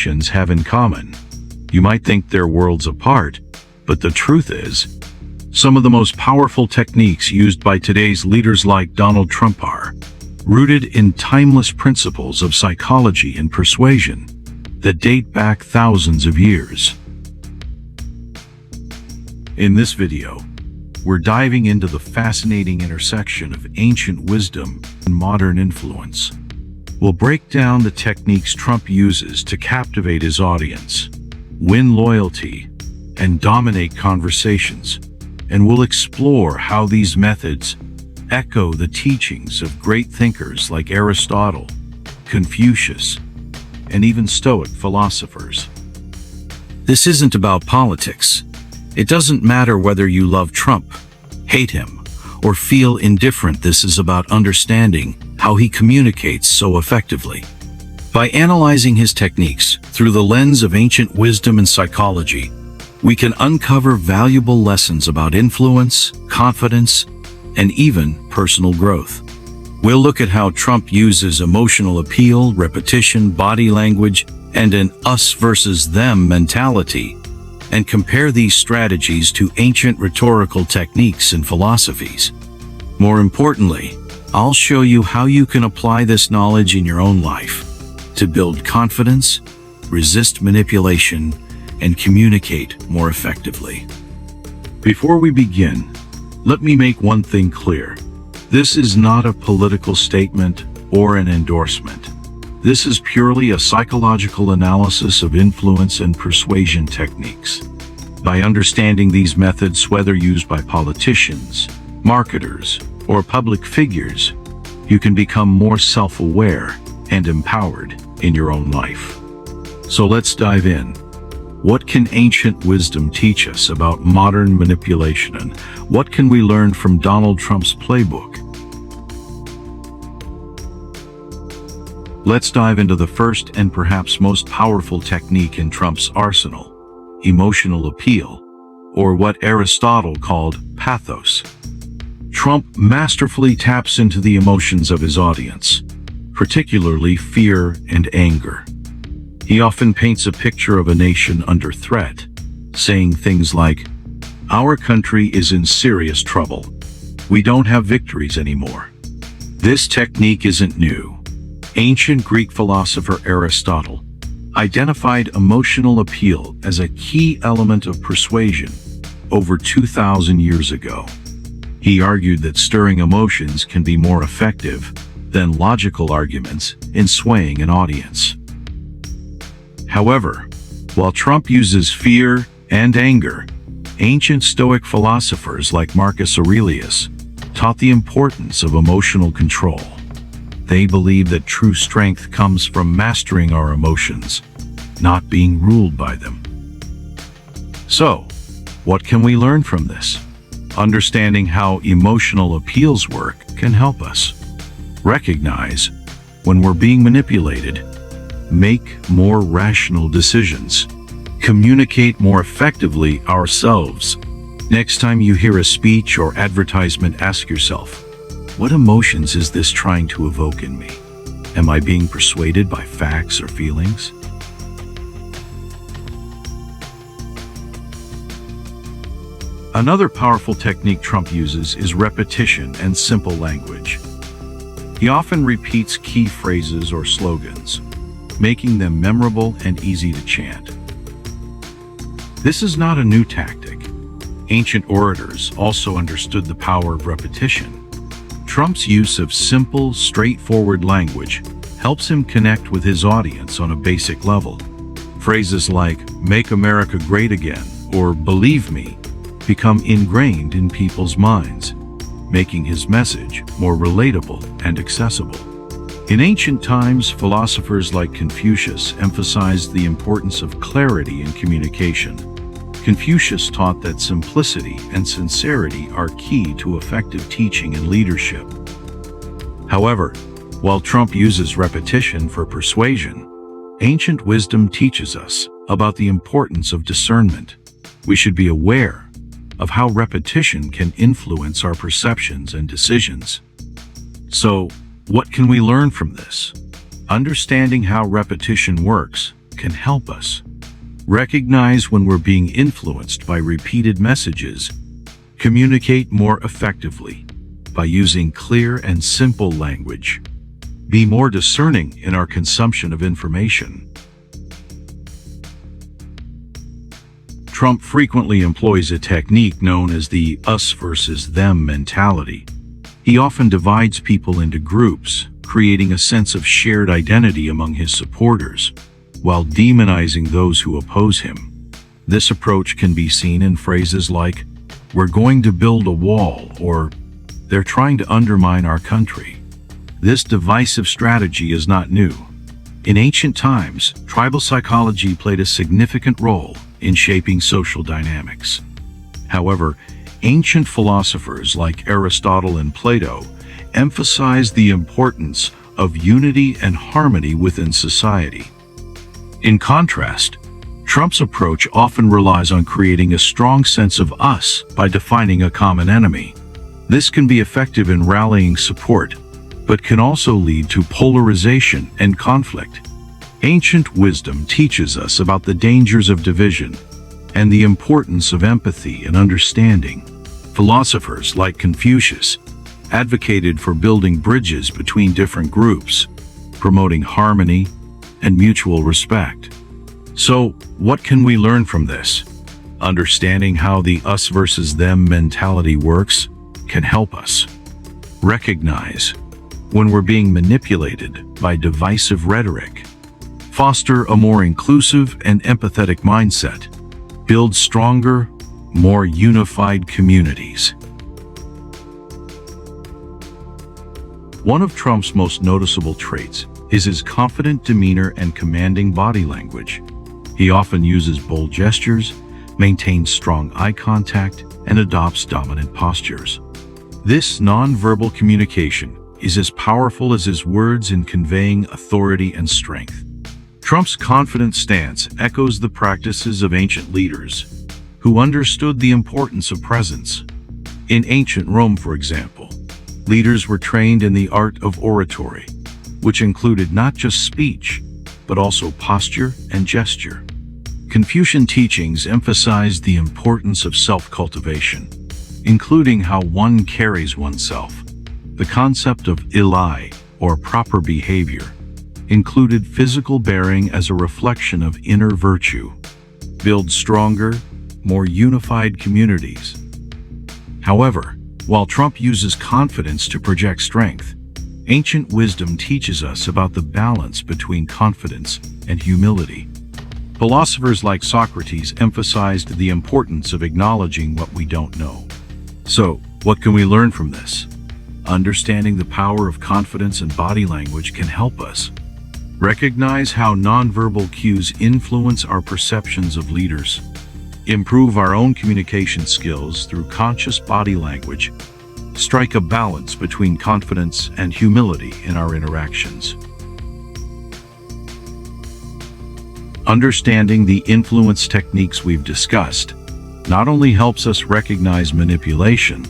politicians have in common. You might think they're worlds apart, but the truth is, some of the most powerful techniques used by today's leaders like Donald Trump are rooted in timeless principles of psychology and persuasion that date back thousands of years. In this video, we're diving into the fascinating intersection of ancient wisdom and modern influence. We'll break down the techniques Trump uses to captivate his audience, win loyalty, and dominate conversations. And we'll explore how these methods echo the teachings of great thinkers like Aristotle, Confucius, and even Stoic philosophers. This isn't about politics. It doesn't matter whether you love Trump, hate him, or feel indifferent. This is about understanding how he communicates so effectively. By analyzing his techniques through the lens of ancient wisdom and psychology, we can uncover valuable lessons about influence, confidence, and even personal growth. We'll look at how Trump uses emotional appeal, repetition, body language, and an us versus them mentality, and compare these strategies to ancient rhetorical techniques and philosophies. More importantly, I'll show you how you can apply this knowledge in your own life to build confidence, resist manipulation, and communicate more effectively. Before we begin, let me make one thing clear. This is not a political statement or an endorsement. This is purely a psychological analysis of influence and persuasion techniques. By understanding these methods, whether used by politicians, marketers, or public figures, you can become more self-aware and empowered in your own life. So let's dive in. What can ancient wisdom teach us about modern manipulation, and what can we learn from Donald Trump's playbook? Let's dive into the first and perhaps most powerful technique in Trump's arsenal, emotional appeal, or what Aristotle called pathos. Trump masterfully taps into the emotions of his audience, particularly fear and anger. He often paints a picture of a nation under threat, saying things like, "Our country is in serious trouble. We don't have victories anymore." This technique isn't new. Ancient Greek philosopher Aristotle identified emotional appeal as a key element of persuasion over 2,000 years ago. He argued that stirring emotions can be more effective than logical arguments in swaying an audience. However, while Trump uses fear and anger, ancient Stoic philosophers like Marcus Aurelius taught the importance of emotional control. They believe that true strength comes from mastering our emotions, not being ruled by them. So, what can we learn from this? Understanding how emotional appeals work can help us recognize when we're being manipulated, make more rational decisions, communicate more effectively ourselves. Next time you hear a speech or advertisement, ask yourself, what emotions is this trying to evoke in me? Am I being persuaded by facts or feelings? Another powerful technique Trump uses is repetition and simple language. He often repeats key phrases or slogans, making them memorable and easy to chant. This is not a new tactic. Ancient orators also understood the power of repetition. Trump's use of simple, straightforward language helps him connect with his audience on a basic level. Phrases like "Make America Great Again" or "Believe me" become ingrained in people's minds, making his message more relatable and accessible. In ancient times, philosophers like Confucius emphasized the importance of clarity in communication. Confucius taught that simplicity and sincerity are key to effective teaching and leadership. However, while Trump uses repetition for persuasion, ancient wisdom teaches us about the importance of discernment. We should be aware of how repetition can influence our perceptions and decisions. So, what can we learn from this? Understanding how repetition works can help us recognize when we're being influenced by repeated messages, communicate more effectively by using clear and simple language, be more discerning in our consumption of information. Trump frequently employs a technique known as the us versus them mentality. He often divides people into groups, creating a sense of shared identity among his supporters, while demonizing those who oppose him. This approach can be seen in phrases like, "We're going to build a wall," or "They're trying to undermine our country." This divisive strategy is not new. In ancient times, tribal psychology played a significant role in shaping social dynamics. However, ancient philosophers like Aristotle and Plato emphasized the importance of unity and harmony within society. In contrast, Trump's approach often relies on creating a strong sense of us by defining a common enemy. This can be effective in rallying support, but can also lead to polarization and conflict. Ancient wisdom teaches us about the dangers of division and the importance of empathy and understanding. Philosophers like Confucius advocated for building bridges between different groups, promoting harmony and mutual respect. So, what can we learn from this? Understanding how the us versus them mentality works can help us recognize when we're being manipulated by divisive rhetoric, foster a more inclusive and empathetic mindset, build stronger, more unified communities. One of Trump's most noticeable traits is his confident demeanor and commanding body language. He often uses bold gestures, maintains strong eye contact, and adopts dominant postures. This nonverbal communication is as powerful as his words in conveying authority and strength. Trump's confident stance echoes the practices of ancient leaders who understood the importance of presence. In ancient Rome, for example, leaders were trained in the art of oratory, which included not just speech, but also posture and gesture. Confucian teachings emphasized the importance of self-cultivation, including how one carries oneself. The concept of ilai, or proper behavior, included physical bearing as a reflection of inner virtue. Build stronger, more unified communities. However, while Trump uses confidence to project strength, ancient wisdom teaches us about the balance between confidence and humility. Philosophers like Socrates emphasized the importance of acknowledging what we don't know. So, what can we learn from this? Understanding the power of confidence and body language can help us recognize how nonverbal cues influence our perceptions of leaders, improve our own communication skills through conscious body language, strike a balance between confidence and humility in our interactions. Understanding the influence techniques we've discussed not only helps us recognize manipulation,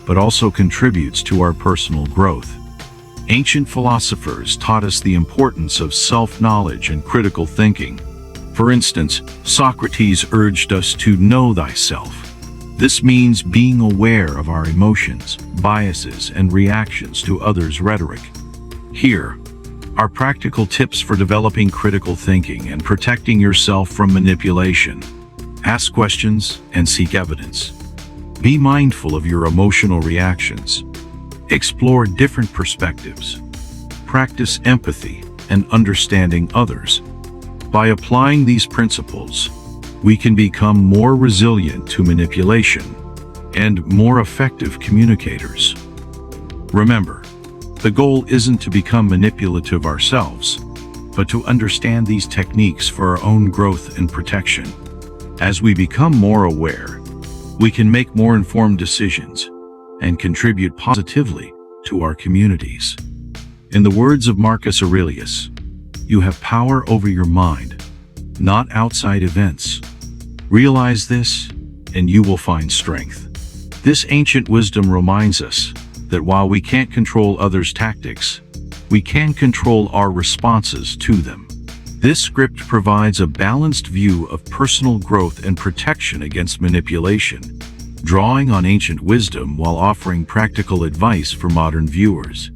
but also contributes to our personal growth. Ancient philosophers taught us the importance of self-knowledge and critical thinking. For instance, Socrates urged us to know thyself. This means being aware of our emotions, biases, and reactions to others' rhetoric. Here are practical tips for developing critical thinking and protecting yourself from manipulation. Ask questions and seek evidence. Be mindful of your emotional reactions. Explore different perspectives. Practice empathy and understanding others. By applying these principles, we can become more resilient to manipulation and more effective communicators. Remember, the goal isn't to become manipulative ourselves, but to understand these techniques for our own growth and protection. As we become more aware, we can make more informed decisions and contribute positively to our communities. In the words of Marcus Aurelius, you have power over your mind, not outside events. Realize this, and you will find strength. This ancient wisdom reminds us that while we can't control others' tactics, we can control our responses to them. This script provides a balanced view of personal growth and protection against manipulation, drawing on ancient wisdom while offering practical advice for modern viewers.